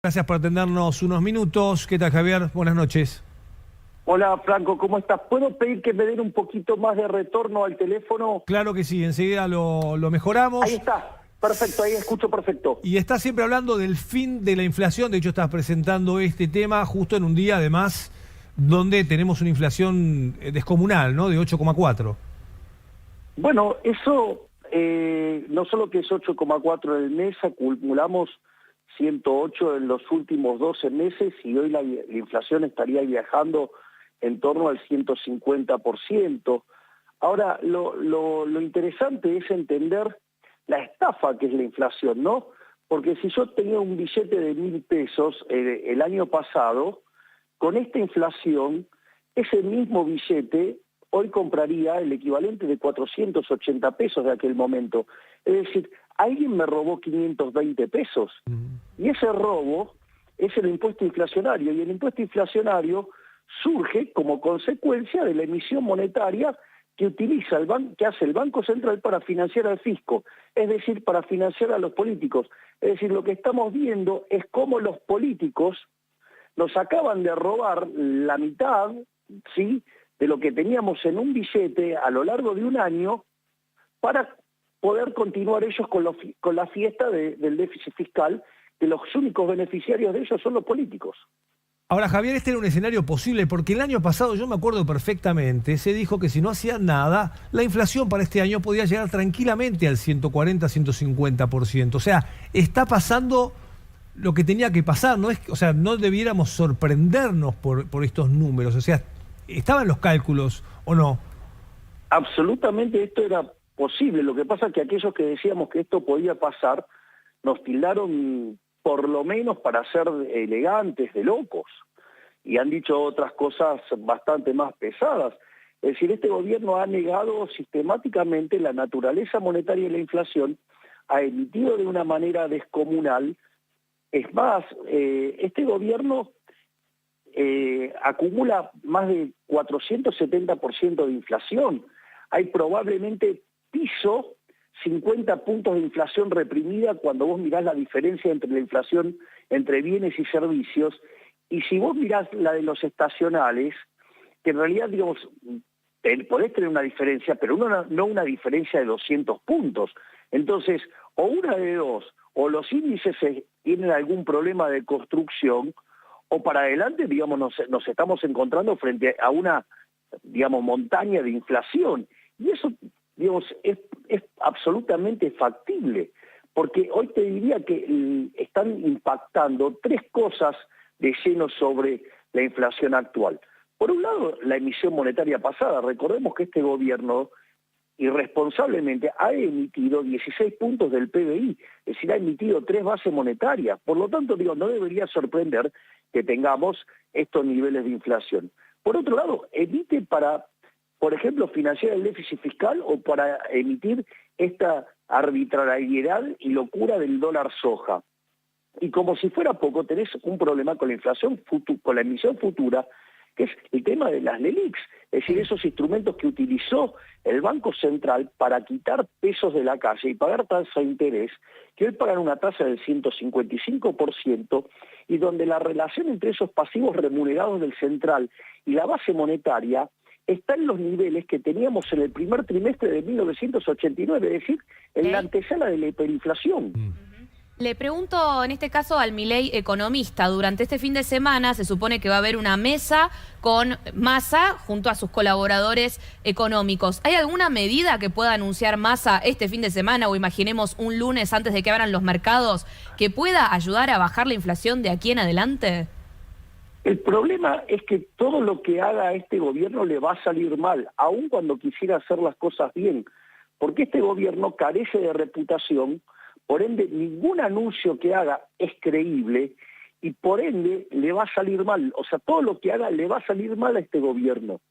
Gracias por atendernos unos minutos. ¿Qué tal, Javier? Buenas noches. Hola, Franco, ¿cómo estás? ¿Puedo pedir que me den un poquito más de retorno al teléfono? Claro que sí, enseguida lo Ahí mejoramos. está, perfecto, ahí escucho perfecto. Y está siempre hablando del fin de la inflación. De hecho, estás presentando este tema justo en un día, además, donde tenemos una inflación descomunal, ¿no? De 8,4. Bueno, eso no solo que es 8,4 en el mes, acumulamos 108 en los últimos 12 meses y hoy la inflación estaría viajando en torno al 150%. Ahora, lo interesante es entender la estafa que es la inflación, ¿no? Porque si yo tenía un billete de 1.000 pesos el año pasado, con esta inflación, ese mismo billete hoy compraría el equivalente de 480 pesos de aquel momento. Es decir, alguien me robó 520 pesos. Y ese robo es el impuesto inflacionario. Y el impuesto inflacionario surge como consecuencia de la emisión monetaria que utiliza que hace el Banco Central para financiar al fisco, es decir, para financiar a los políticos. Es decir, lo que estamos viendo es cómo los políticos nos acaban de robar la mitad, ¿sí?, de lo que teníamos en un billete a lo largo de un año para poder continuar ellos con la fiesta del déficit fiscal, que los únicos beneficiarios de ellos son los políticos. Ahora, Javier, este era un escenario posible porque el año pasado, yo me acuerdo perfectamente, se dijo que si no hacían nada, la inflación para este año podía llegar tranquilamente al 140-150%. O sea, está pasando lo que tenía que pasar, ¿no? O sea, no debiéramos sorprendernos por estos números. O sea, ¿estaban los cálculos o no? Absolutamente esto era posible. Lo que pasa es que aquellos que decíamos que esto podía pasar nos tildaron, por lo menos para ser elegantes, de locos. Y han dicho otras cosas bastante más pesadas. Es decir, este gobierno ha negado sistemáticamente la naturaleza monetaria de la inflación, ha emitido de una manera descomunal. Es más, este gobierno acumula más de 470% de inflación. Hay probablemente piso 50 puntos de inflación reprimida cuando vos mirás la diferencia entre la inflación entre bienes y servicios, y si vos mirás la de los estacionales, que en realidad, digamos, podés tener una diferencia, pero no una diferencia de 200 puntos. Entonces, o una de dos, o los índices tienen algún problema de construcción, o para adelante, digamos, nos estamos encontrando frente a una, digamos, montaña de inflación. Y eso, digamos, es absolutamente factible, porque hoy te diría que están impactando tres cosas de lleno sobre la inflación actual. Por un lado, la emisión monetaria pasada. Recordemos que este gobierno irresponsablemente ha emitido 16 puntos del PBI, es decir, ha emitido 3 bases monetarias. Por lo tanto, digo, no debería sorprender que tengamos estos niveles de inflación. Por otro lado, emite para, por ejemplo, financiar el déficit fiscal o para emitir esta arbitrariedad y locura del dólar soja. Y como si fuera poco, tenés un problema con la inflación, con la emisión futura, que es el tema de las LELIQs, es decir, esos instrumentos que utilizó el Banco Central para quitar pesos de la calle y pagar tasa de interés, que hoy pagan una tasa del 155%, y donde la relación entre esos pasivos remunerados del central y la base monetaria está en los niveles que teníamos en el primer trimestre de 1989, es decir, en la antesala de la hiperinflación. Le pregunto en este caso al Milei economista, durante este fin de semana se supone que va a haber una mesa con Massa junto a sus colaboradores económicos. ¿Hay alguna medida que pueda anunciar Massa este fin de semana o imaginemos un lunes antes de que abran los mercados que pueda ayudar a bajar la inflación de aquí en adelante? El problema es que todo lo que haga este gobierno le va a salir mal, aun cuando quisiera hacer las cosas bien, porque este gobierno carece de reputación. Por ende, ningún anuncio que haga es creíble y por ende le va a salir mal. O sea, todo lo que haga le va a salir mal a este gobierno,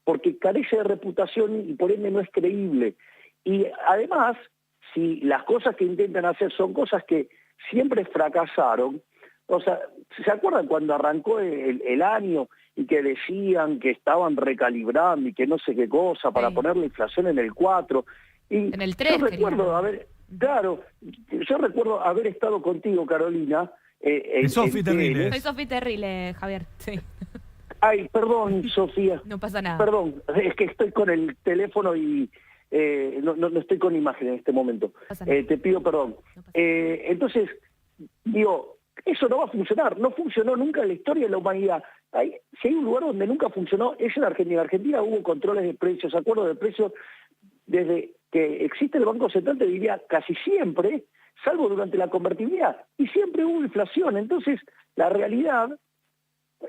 porque carece de reputación y por ende no es creíble. Y además, si las cosas que intentan hacer son cosas que siempre fracasaron, o sea, ¿se acuerdan cuando arrancó el año y que decían que estaban recalibrando y que no sé qué cosa para poner la inflación en el 4? Y en el 3, yo recuerdo haber estado contigo, Carolina, Es Sofi Terrible. Soy Sofi Terrible, Javier. Sí. Ay, perdón, Sofía. No pasa nada. Perdón, es que estoy con el teléfono y no estoy con imagen en este momento. No pasa nada. Te pido perdón. Entonces, digo, eso no va a funcionar. No funcionó nunca en la historia de la humanidad. Si hay un lugar donde nunca funcionó, es en Argentina. En Argentina hubo controles de precios, acuerdos de precios, desde que existe el Banco Central, te diría casi siempre, salvo durante la convertibilidad, y siempre hubo inflación. Entonces, la realidad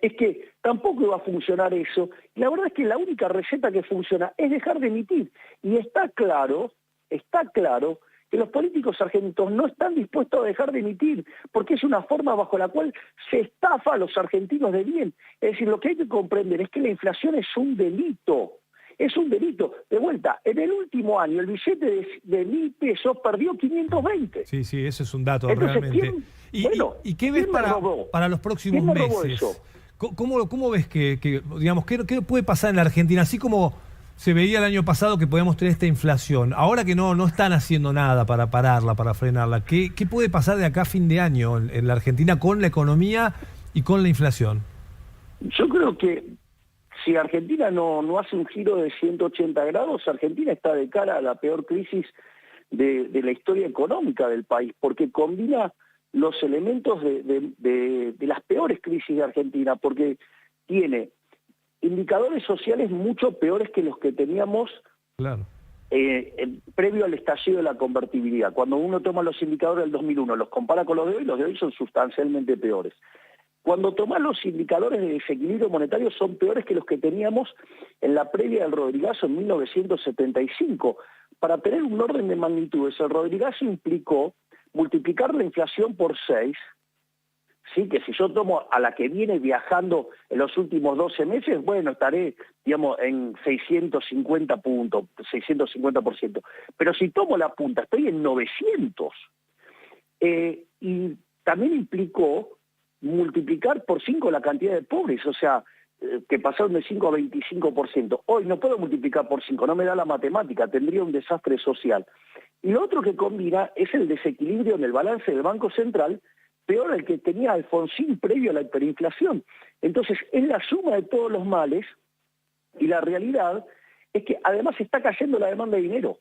es que tampoco iba a funcionar eso. Y la verdad es que la única receta que funciona es dejar de emitir. Y está claro que los políticos argentinos no están dispuestos a dejar de emitir, porque es una forma bajo la cual se estafa a los argentinos de bien. Es decir, lo que hay que comprender es que la inflación es un delito. Es un delito. De vuelta, en el último año el billete de 1.000 pesos perdió 520. Sí, ese es un dato. Entonces, realmente. ¿Y qué ves para los próximos meses? ¿Cómo ves que digamos, qué puede pasar en la Argentina? Así como se veía el año pasado que podíamos tener esta inflación, ahora que no están haciendo nada para pararla, para frenarla, ¿qué puede pasar de acá a fin de año en la Argentina con la economía y con la inflación? Yo creo que si Argentina no hace un giro de 180 grados, Argentina está de cara a la peor crisis de la historia económica del país, porque combina los elementos de las peores crisis de Argentina, porque tiene indicadores sociales mucho peores que los que teníamos previo al estallido de la convertibilidad. Cuando uno toma los indicadores del 2001, los compara con los de hoy son sustancialmente peores. Cuando tomas los indicadores de desequilibrio monetario son peores que los que teníamos en la previa del Rodrigazo en 1975. Para tener un orden de magnitudes, el Rodrigazo implicó multiplicar la inflación por 6, ¿sí? Que si yo tomo a la que viene viajando en los últimos 12 meses, bueno, estaré, digamos, en 650 puntos, 650%. Pero si tomo la punta, estoy en 900. Y también implicó multiplicar por 5 la cantidad de pobres, o sea, que pasaron de 5 a 25%. Hoy no puedo multiplicar por 5, no me da la matemática, tendría un desastre social. Y lo otro que combina es el desequilibrio en el balance del Banco Central, peor el que tenía Alfonsín previo a la hiperinflación. Entonces, es la suma de todos los males, y la realidad es que además está cayendo la demanda de dinero.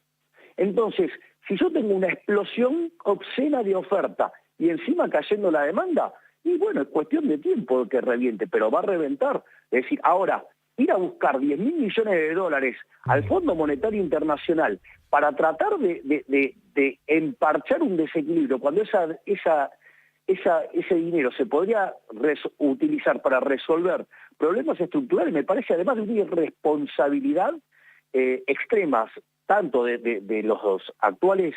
Entonces, si yo tengo una explosión obscena de oferta y encima cayendo la demanda, y bueno, es cuestión de tiempo que reviente, pero va a reventar. Es decir, ahora, ir a buscar 10.000 millones de dólares al Fondo Monetario Internacional para tratar de emparchar un desequilibrio, cuando ese dinero se podría utilizar para resolver problemas estructurales, me parece además de una irresponsabilidad extrema, tanto de los actuales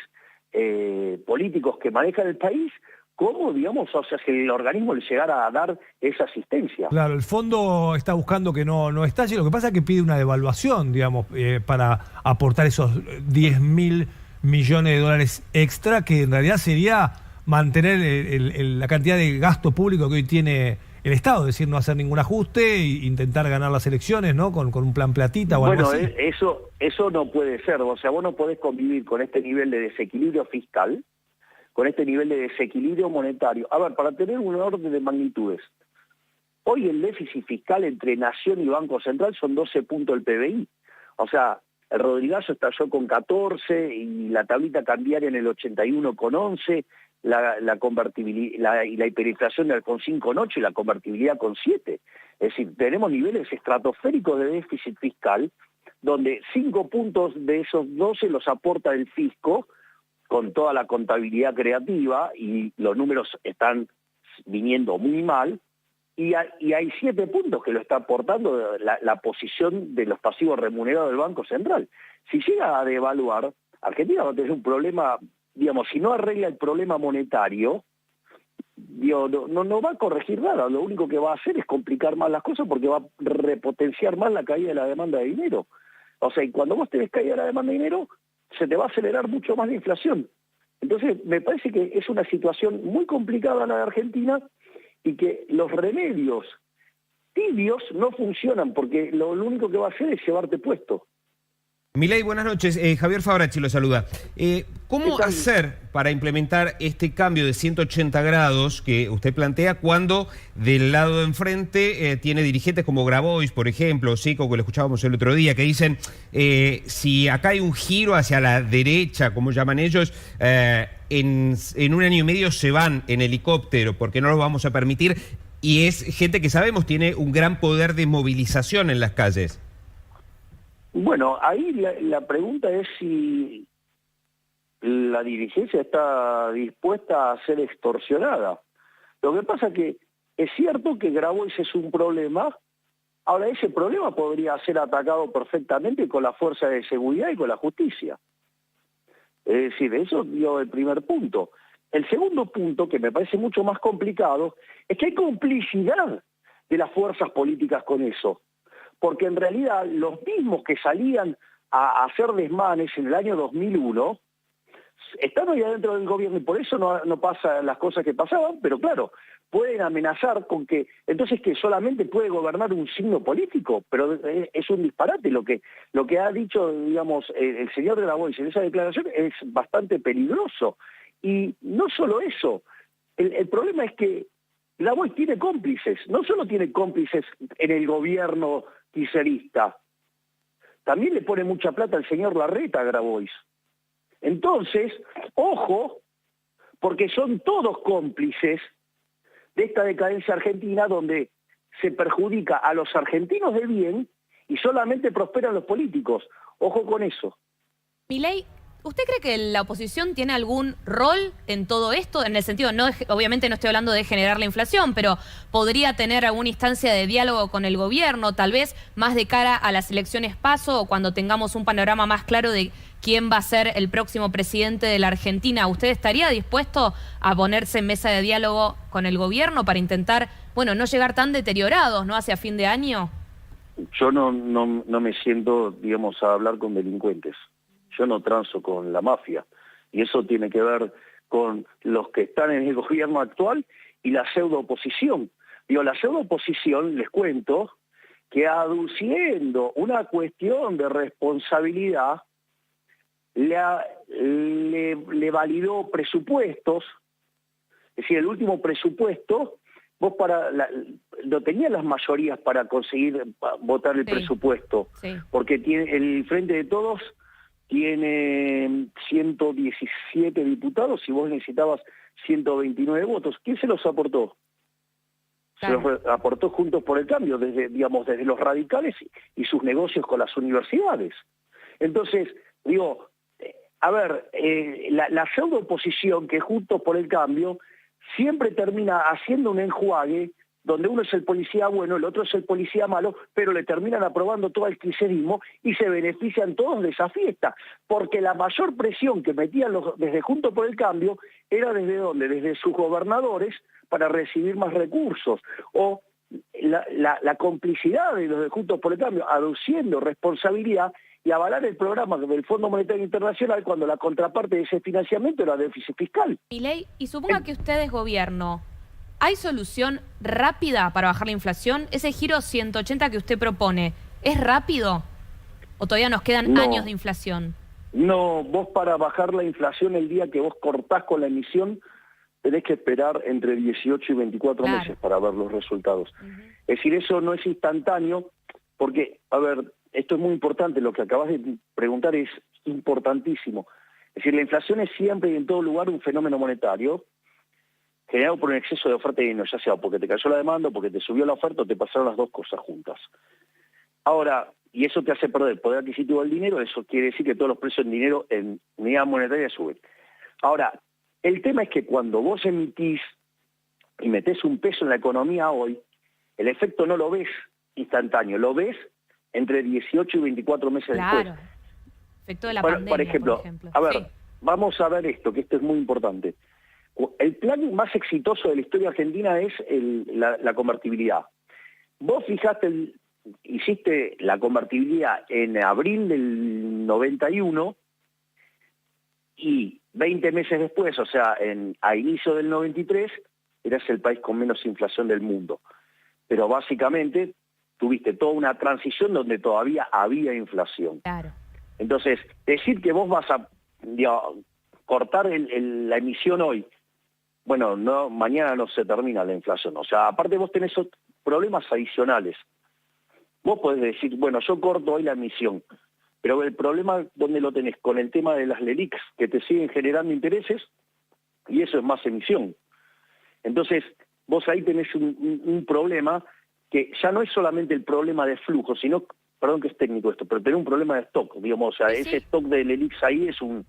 políticos que manejan el país, como, digamos, o sea, si el organismo le llegara a dar esa asistencia. Claro, el fondo está buscando que no estalle, lo que pasa es que pide una devaluación, digamos, para aportar esos 10.000 millones de dólares extra, que en realidad sería mantener la cantidad de gasto público que hoy tiene el Estado, es decir, no hacer ningún ajuste e intentar ganar las elecciones, ¿no? Con un plan platita o algo así. Bueno, eso no puede ser, o sea, vos no podés convivir con este nivel de desequilibrio fiscal, con este nivel de desequilibrio monetario. A ver, para tener un orden de magnitudes, hoy el déficit fiscal entre Nación y Banco Central son 12 puntos del PBI. O sea, el Rodrigazo estalló con 14 y la tablita cambiaria en el 81 con 11, la convertibilidad y la hiperinflación del Alfonsín con 8 y la convertibilidad con 7. Es decir, tenemos niveles estratosféricos de déficit fiscal, donde 5 puntos de esos 12 los aporta el fisco, con toda la contabilidad creativa, y los números están viniendo muy mal, y hay 7 puntos que lo está aportando la posición de los pasivos remunerados del Banco Central. Si llega a devaluar, Argentina va a tener un problema, digamos, si no arregla el problema monetario, no va a corregir nada, lo único que va a hacer es complicar más las cosas, porque va a repotenciar más la caída de la demanda de dinero. O sea, y cuando vos tenés caída de la demanda de dinero, se te va a acelerar mucho más la inflación. Entonces, me parece que es una situación muy complicada la de Argentina, y que los remedios tibios no funcionan, porque lo único que va a hacer es llevarte puesto. Milei, buenas noches. Javier Fabrachi lo saluda. ¿Cómo hacer para implementar este cambio de 180 grados que usted plantea cuando del lado de enfrente tiene dirigentes como Grabois, por ejemplo, Sico, que lo escuchábamos el otro día, que dicen si acá hay un giro hacia la derecha, como llaman ellos, en un año y medio se van en helicóptero porque no lo vamos a permitir, y es gente que sabemos tiene un gran poder de movilización en las calles? Bueno, ahí la pregunta es si la dirigencia está dispuesta a ser extorsionada. Lo que pasa que es cierto que Grabois es un problema. Ahora, ese problema podría ser atacado perfectamente con la fuerza de seguridad y con la justicia. Es decir, eso dio el primer punto. El segundo punto, que me parece mucho más complicado, es que hay complicidad de las fuerzas políticas con eso. Porque en realidad los mismos que salían a hacer desmanes en el año 2001 están hoy adentro del gobierno y por eso no pasan las cosas que pasaban, pero claro, pueden amenazar con que, entonces que solamente puede gobernar un signo político, pero es un disparate. Lo que ha dicho, digamos, el señor Grabois en esa declaración es bastante peligroso. Y no solo eso, el problema es que Grabois tiene cómplices, no solo tiene cómplices en el gobierno kirchnerista, también le pone mucha plata al señor Larreta a Grabois. Entonces, ojo, porque son todos cómplices de esta decadencia argentina donde se perjudica a los argentinos de bien y solamente prosperan los políticos. Ojo con eso. Milei, ¿usted cree que la oposición tiene algún rol en todo esto? En el sentido, obviamente no estoy hablando de generar la inflación, pero podría tener alguna instancia de diálogo con el gobierno, tal vez más de cara a las elecciones PASO o cuando tengamos un panorama más claro de quién va a ser el próximo presidente de la Argentina. ¿Usted estaría dispuesto a ponerse en mesa de diálogo con el gobierno para intentar, bueno, no llegar tan deteriorados, ¿no?, hacia fin de año? Yo no me siento, digamos, a hablar con delincuentes. Yo no transo con la mafia. Y eso tiene que ver con los que están en el gobierno actual y la pseudo-oposición. Digo, la pseudo-oposición, les cuento, que aduciendo una cuestión de responsabilidad, le validó presupuestos. Es decir, el último presupuesto, vos no tenías las mayorías para conseguir votar el presupuesto, porque el Frente de Todos tiene 117 diputados y vos necesitabas 129 votos. ¿Quién se los aportó? Claro. Se los aportó Juntos por el Cambio, desde los radicales y sus negocios con las universidades. Entonces, digo, a ver, la pseudo-oposición que Juntos por el Cambio siempre termina haciendo un enjuague donde uno es el policía bueno, el otro es el policía malo, pero le terminan aprobando todo el kirchnerismo y se benefician todos de esa fiesta, porque la mayor presión que metían desde Juntos por el Cambio era ¿desde dónde? Desde sus gobernadores para recibir más recursos, o la complicidad de los de Juntos por el Cambio, aduciendo responsabilidad y avalar el programa del Fondo Monetario Internacional cuando la contraparte de ese financiamiento era déficit fiscal. Milei, y suponga que usted es gobierno, ¿hay solución rápida para bajar la inflación? ¿Ese giro 180 que usted propone, es rápido? ¿O todavía nos quedan años de inflación? No, vos para bajar la inflación el día que vos cortás con la emisión, tenés que esperar entre 18 y 24 meses para ver los resultados. Es decir, eso no es instantáneo, porque, a ver, esto es muy importante, lo que acabas de preguntar es importantísimo. Es decir, la inflación es siempre y en todo lugar un fenómeno monetario generado por un exceso de oferta y dinero, ya sea porque te cayó la demanda, porque te subió la oferta o te pasaron las dos cosas juntas. Ahora, y eso te hace perder el poder adquisitivo del dinero, eso quiere decir que todos los precios del dinero en unidad monetaria suben. Ahora, el tema es que cuando vos emitís y metés un peso en la economía hoy, el efecto no lo ves instantáneo, lo ves entre 18 y 24 meses después. Claro, efecto de la pandemia, por ejemplo. A ver, vamos a ver esto, que esto es muy importante. El plan más exitoso de la historia argentina es la convertibilidad. Vos hiciste la convertibilidad en abril del 91 y 20 meses después, o sea, a inicio del 93, eras el país con menos inflación del mundo. Pero básicamente tuviste toda una transición donde todavía había inflación. Claro. Entonces, decir que vos vas a cortar la emisión hoy, bueno, no, mañana no se termina la inflación. O sea, aparte vos tenés problemas adicionales. Vos podés decir, bueno, yo corto hoy la emisión, pero el problema, ¿dónde lo tenés? Con el tema de las LELIQs, que te siguen generando intereses, y eso es más emisión. Entonces, vos ahí tenés un problema que ya no es solamente el problema de flujo, sino, perdón que es técnico esto, pero tenés un problema de stock, digamos, o sea, Sí. ese stock de LELIQs ahí es un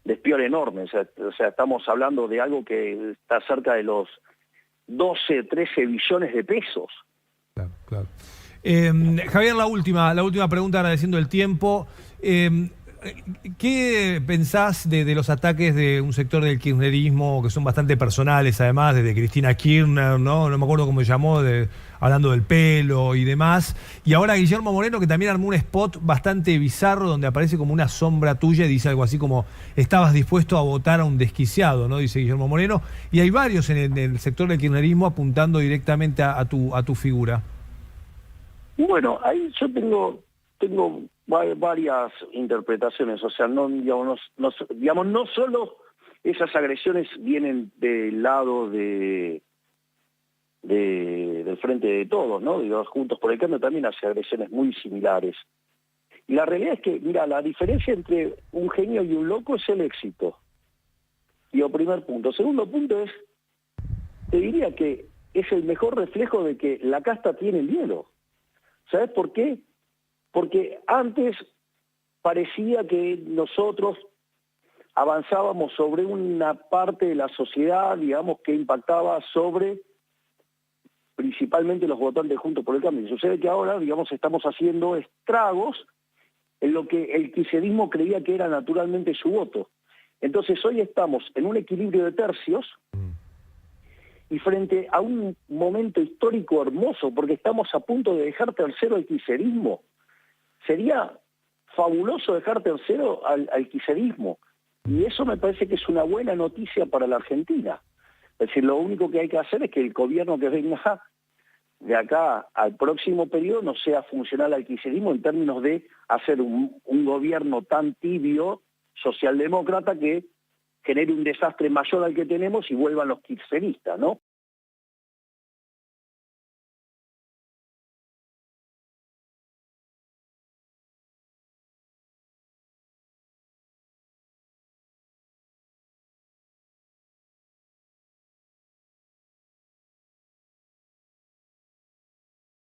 despiole enorme, o sea, estamos hablando de algo que está cerca de los 12, 13 billones de pesos. Claro, claro. Javier, la última pregunta, agradeciendo el tiempo. ¿Qué pensás de los ataques de un sector del kirchnerismo que son bastante personales, además, desde Cristina Kirchner, ¿no? No me acuerdo cómo se llamó, hablando del pelo y demás. Y ahora Guillermo Moreno, que también armó un spot bastante bizarro donde aparece como una sombra tuya y dice algo así como: estabas dispuesto a votar a un desquiciado, ¿no? Dice Guillermo Moreno. Y hay varios en el sector del kirchnerismo apuntando directamente a tu figura. Bueno, ahí yo tengo varias interpretaciones, o sea, no solo esas agresiones vienen del lado del Frente de Todos, ¿no? Digo, Juntos por el Cambio también hace agresiones muy similares. Y la realidad es que, mira, la diferencia entre un genio y un loco es el éxito. Digo, primer punto. Segundo punto es, te diría que es el mejor reflejo de que la casta tiene miedo. ¿Sabes por qué? Porque antes parecía que nosotros avanzábamos sobre una parte de la sociedad, digamos, que impactaba sobre principalmente los votantes Juntos por el Cambio. Sucede que ahora, digamos, estamos haciendo estragos en lo que el kirchnerismo creía que era naturalmente su voto. Entonces hoy estamos en un equilibrio de tercios y frente a un momento histórico hermoso, porque estamos a punto de dejar tercero al kirchnerismo. Sería fabuloso dejar tercero al kirchnerismo. Y eso me parece que es una buena noticia para la Argentina. Es decir, lo único que hay que hacer es que el gobierno que venga de acá al próximo periodo no sea funcional al kirchnerismo en términos de hacer un gobierno tan tibio, socialdemócrata, que genere un desastre mayor al que tenemos y vuelvan los kirchneristas, ¿no?